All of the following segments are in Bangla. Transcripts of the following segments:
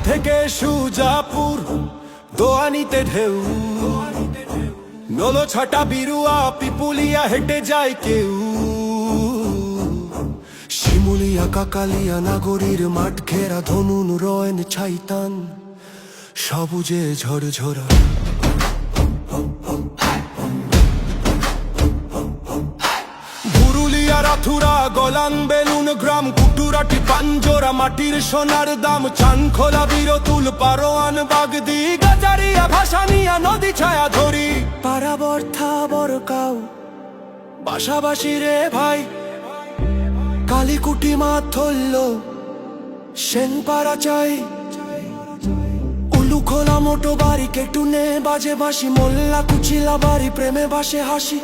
থেকে সুজাপুর দোয়ানিতে ঢেউ, নলো ছাটা বিরুয়া পিপুলিয়া হেঁটে যায় কেউ। শিমুলিয়া কাকালিয়া নাগরীর মাঠ ঘেরা ধনুন রয়েন ছাইতান, সবুজে ঝরঝরা। পুরুলিয়া রাথুরা গলান বেলুন গ্রাম কুটুরাটি পাঞ্জোরা মাটির সোনার দাম, চানখোলা বীরতুল পারোয়ান বাগদি গাজারিয়া ভাসানিয়া নদী ছায়া ধরি। পারাবর্থা বরকাও পাশাপাশি রে ভাই, কালীকুটি মা থল্ল সেনপাড়া চাই। উলুখোলা মোটো বাড়ি কেটুনে বাজে বাঁশি, মোল্লা কুচিলা বাড়ি প্রেমে বাসে হাসি।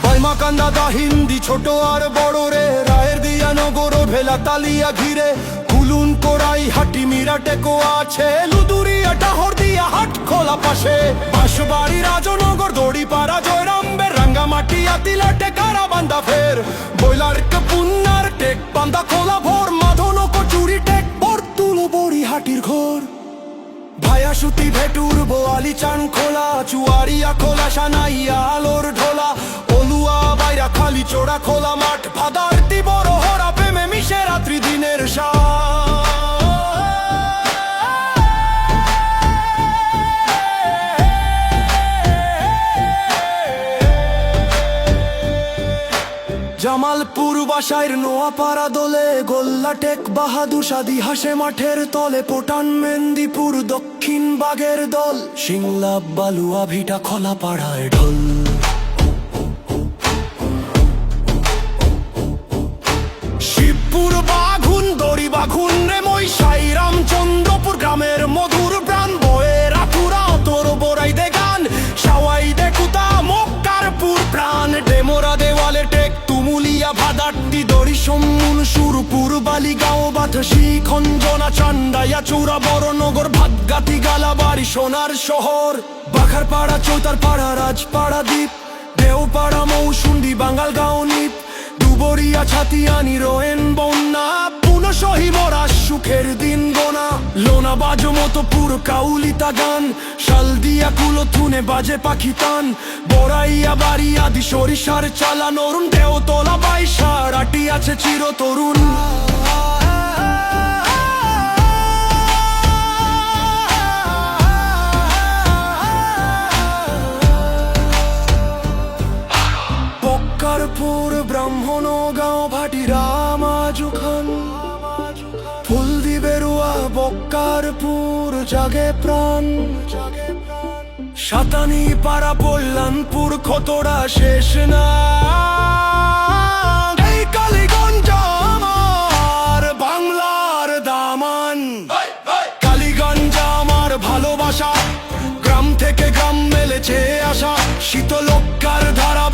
বাইমাকান্দা দা হিন্দি ছোট আর বড় রে, রায়ের দিয়া নগর ভেলা তালিয়া ঘিরে। কুলুন কোরাই হাটি মিরা টেকো আছে, লুদুরিয়া টাহর দিয়া হাট খোলা পাশে। বাঁশবাড়ি রাজনগর দড়ি পাড়া জয়রামবের, রাঙ্গামাটি আতিলাটে কারা বান্দা ফের। বইলার পুন্নার টেক বান্দা খোলা ভোর, মাধন কচুরি টেক বর্তুলো বড়ি হাটির ঘর। ভায়া সুতি ভেটুর বোয়ালি চান খোলা, চুয়ারিয়া খোলা সানাইয়া আলোর ঢোলা। অলুয়া বাইরা খালি চোড়া খোলা মাঠ, ভাদারতি বড় হরা প্রেমে মিশে রাত্রি দিনের জামালপুর বাসাইর নোয়াপাড়া দোলে, গোল্লা টেক বাহাদুর সাদি হাসে মাঠের তলে। পোটান মেন্দিপুর দক্ষিণ বাগের দল, সিংলা বালুয়া ভিটা খোলা পাড়ায় ঢোল। শিবপুর বাঘুন দড়ি বাঘুন রে মই, সাইরামচন্দ্রপুর গ্রামের মধুর প্রাণ। বয়ে রাতুরা তোর বড়াই দে গান, সাওয়াই দে কুতা মক্কারপুর প্রাণ। ডেমোরা দেওয়ালে টেক তুমুলিয়া ভাদারটি দড়ি সম্মুন সুরপুর বালিগাঁও বাতাসি খঞ্জনা চান্দাইয়া চূড়া বড়নগর ভাতগাতি গালাবাড়ি সোনার শহর। বাখারপাড়া চৌতারপাড়া রাজপাড়া দ্বীপ, দেওপাড়া মৌসুন্ডি বাঙ্গাল গাঁও নিপ। দুবরিয়া ছাতিয়ানি রোয়েন বন্যা, পুনঃসহি মরা সুখের দিন গোনা। লোনা বাজো মতো পুর কাউলিতা গান, শালদিয়া কুলো থুনে বাজে পাখি টান। বড়াইয়া বাড়ি আদি সরিষার চালা নরুন, দেওতলা বাইশা রাটি আছে চির তরুণ। বক্কারপুর ব্রাহ্মণ গাঁও ভাটি রামাজুখান, ফুলদি বেরুয়া বক্কারপুর জাগে প্রাণ। সাতানি পাড়া পল্লানপুর খতরা শেষ না, এই কালীগঞ্জ আমার বাংলার দামান। কালীগঞ্জ আমার ভালোবাসা, গ্রাম থেকে গ্রাম মেলেছে আশা। শীতলক্কার ধারা